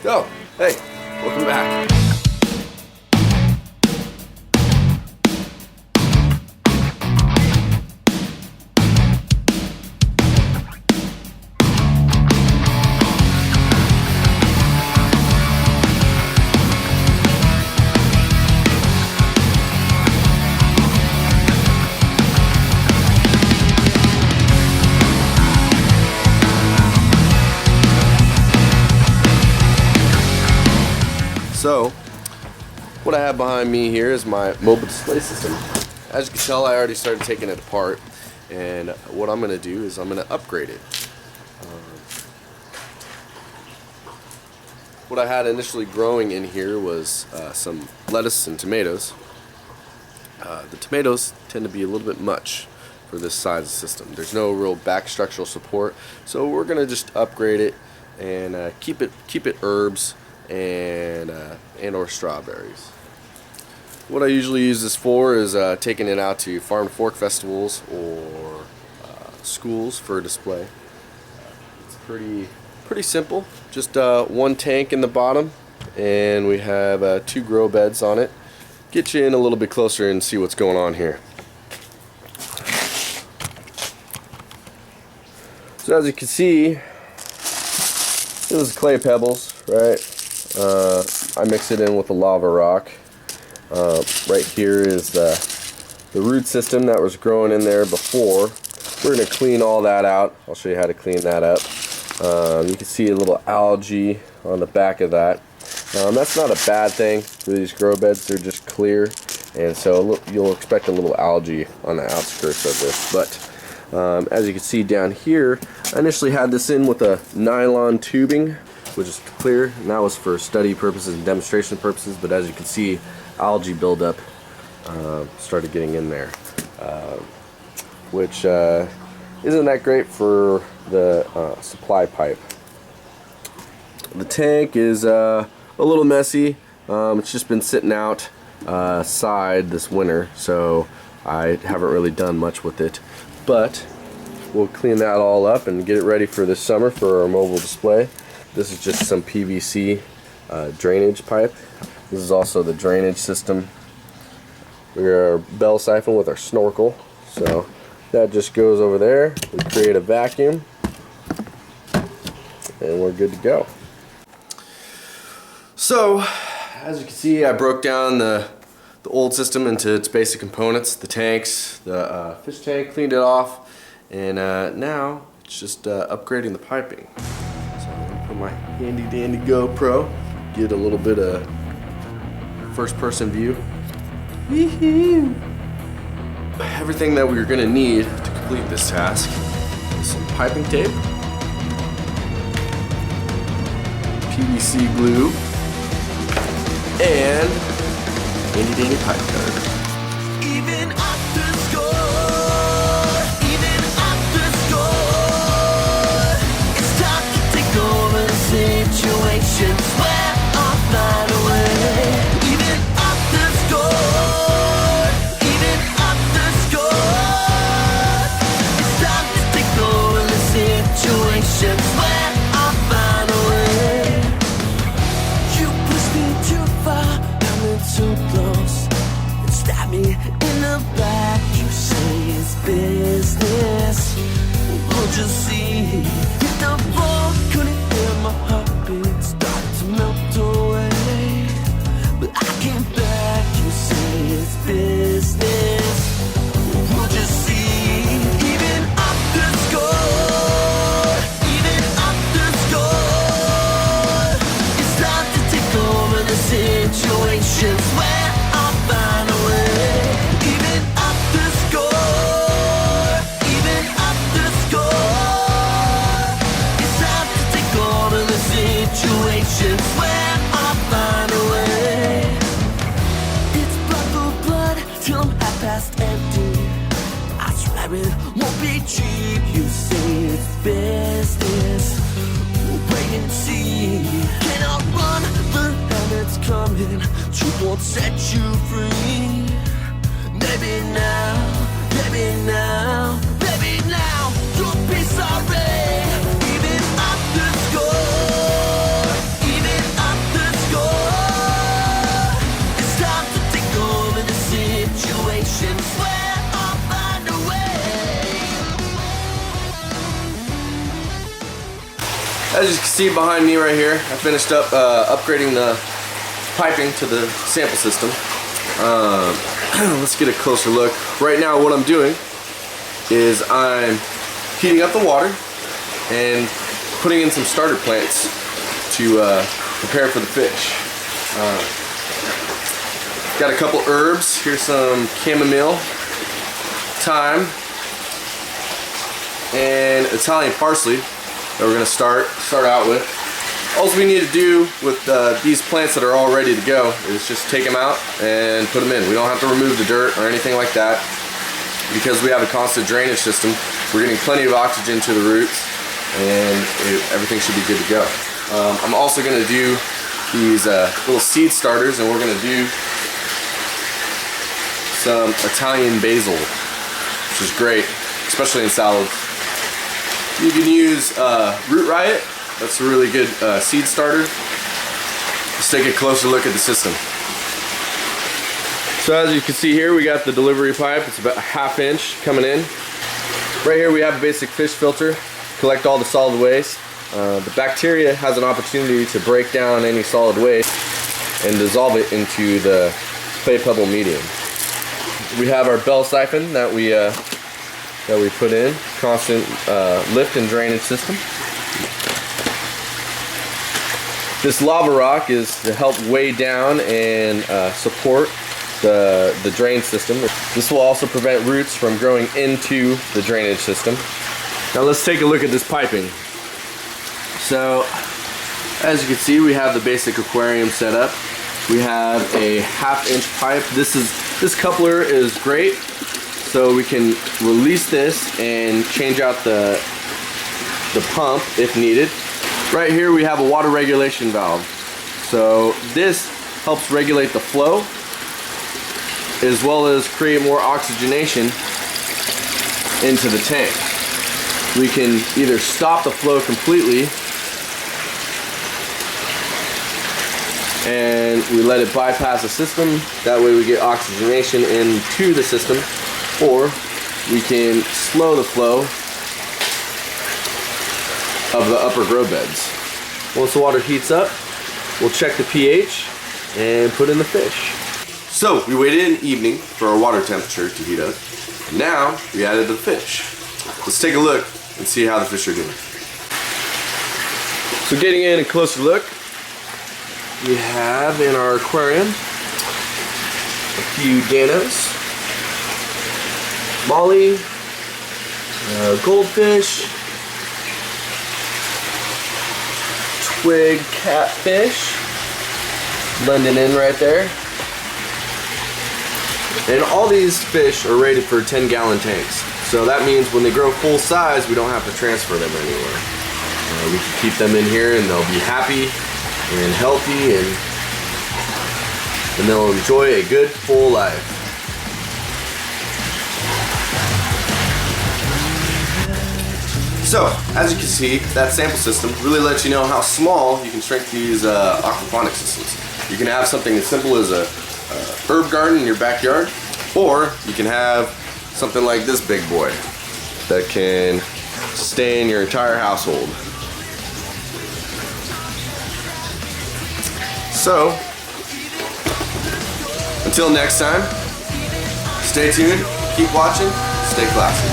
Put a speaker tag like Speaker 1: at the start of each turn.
Speaker 1: Oh, hey, welcome back. So, what I have behind me here is my mobile display system. As you can tell, I already started taking it apart, and what I'm going to do is I'm going to upgrade it. What I had initially growing in here was some lettuce and tomatoes. The tomatoes tend to be a little bit much for this size system. There's no real back structural support, so we're going to just upgrade it and keep it herbs and or strawberries. What I usually use this for is taking it out to farm to fork festivals or schools for display. It's pretty simple. Just one tank in the bottom, and we have 2 grow beds on it. Get you in a little bit closer and see what's going on here. So as you can see, this is clay pebbles, right? I mix it in with the lava rock. Right here is the root system that was growing in there before. We're going to clean all that out. I'll show you how to clean that up. You can see a little algae on the back of that. That's not a bad thing for these grow beds. They're just clear, and so you'll expect a little algae on the outskirts of this. But as you can see down here, I initially had this in with a nylon tubing, which is clear, and that was for study purposes and demonstration purposes. But as you can see, algae buildup started getting in there, which isn't that great for the supply pipe. The tank is a little messy. It's just been sitting outside this winter, so I haven't really done much with it. But we'll clean that all up and get it ready for this summer for our mobile display. This is just some PVC drainage pipe. This is also the drainage system. We're bell siphon with our snorkel, so that just goes over there. We create a vacuum, and we're good to go. So, as you can see, I broke down the old system into its basic components: the tanks, the fish tank, cleaned it off, and now it's just upgrading the piping. So I'm gonna put my handy dandy GoPro, get a little bit of first-person view. Everything that we're gonna need to complete this task is some piping tape, PVC glue, and handy dandy pipe cutter.
Speaker 2: Even after score, it's time to take over the situations where I'll find a way. Even after score, it's time to take over the situations where I'll find a way. You push me too far, now I'm too close, and stab me in the back. You say it's business, won't you see? Hit the ball, couldn't hear my heartbeat start to melt away, but I came back. You say it's business, won't you see? Even after score, it's time to take over the situations where I'll find a way. Even after score, it's time to take over the situations where I'll find a way. It's blood for blood till I'm half past empty. I swear it won't be cheap. You say it's business, wait and see. Cannot run the hand that's coming. Truth won't set you free. Maybe now, your peace already. Even after score,
Speaker 1: As you can see behind me right here, I finished up upgrading the piping to the sample system. Let's get a closer look. Right now what I'm doing is I'm heating up the water and putting in some starter plants to prepare for the fish. Got a couple herbs. Here's some chamomile, thyme, and Italian parsley that we're gonna start out with. All we need to do with these plants that are all ready to go is just take them out and put them in. We don't have to remove the dirt or anything like that because we have a constant drainage system. We're getting plenty of oxygen to the roots and everything should be good to go. I'm also gonna do these little seed starters, and we're gonna do some Italian basil, which is great, especially in salads. You can use Root Riot. That's a really good seed starter. Let's take a closer look at the system. So as you can see here, we got the delivery pipe. It's about a 1/2 inch coming in. Right here we have a basic fish filter, collect all the solid waste. The bacteria has an opportunity to break down any solid waste and dissolve it into the clay pebble medium. We have our bell siphon that we put in, constant lift and drainage system. This lava rock is to help weigh down and support the drain system. This will also prevent roots from growing into the drainage system. Now let's take a look at this piping. So as you can see, we have the basic aquarium set up. We have a 1/2 inch pipe. This coupler is great, so we can release this and change out the pump if needed. Right here we have a water regulation valve. So this helps regulate the flow as well as create more oxygenation into the tank. We can either stop the flow completely and we let it bypass the system. That way we get oxygenation into the system, or we can slow the flow of the upper grow beds. Once the water heats up, we'll check the pH and put in the fish. So we waited an evening for our water temperature to heat up. Now we added the fish. Let's take a look and see how the fish are doing. So getting in a closer look, we have in our aquarium a few danos, molly, goldfish, twig catfish, blending in right there. And all these fish are rated for 10-gallon tanks. So that means when they grow full size, we don't have to transfer them anywhere. We can keep them in here and they'll be happy and healthy, and they'll enjoy a good full life. So, as you can see, that sample system really lets you know how small you can shrink these aquaponics systems. You can have something as simple as a herb garden in your backyard, or you can have something like this big boy that can sustain your entire household. So, until next time, stay tuned, keep watching, stay classy.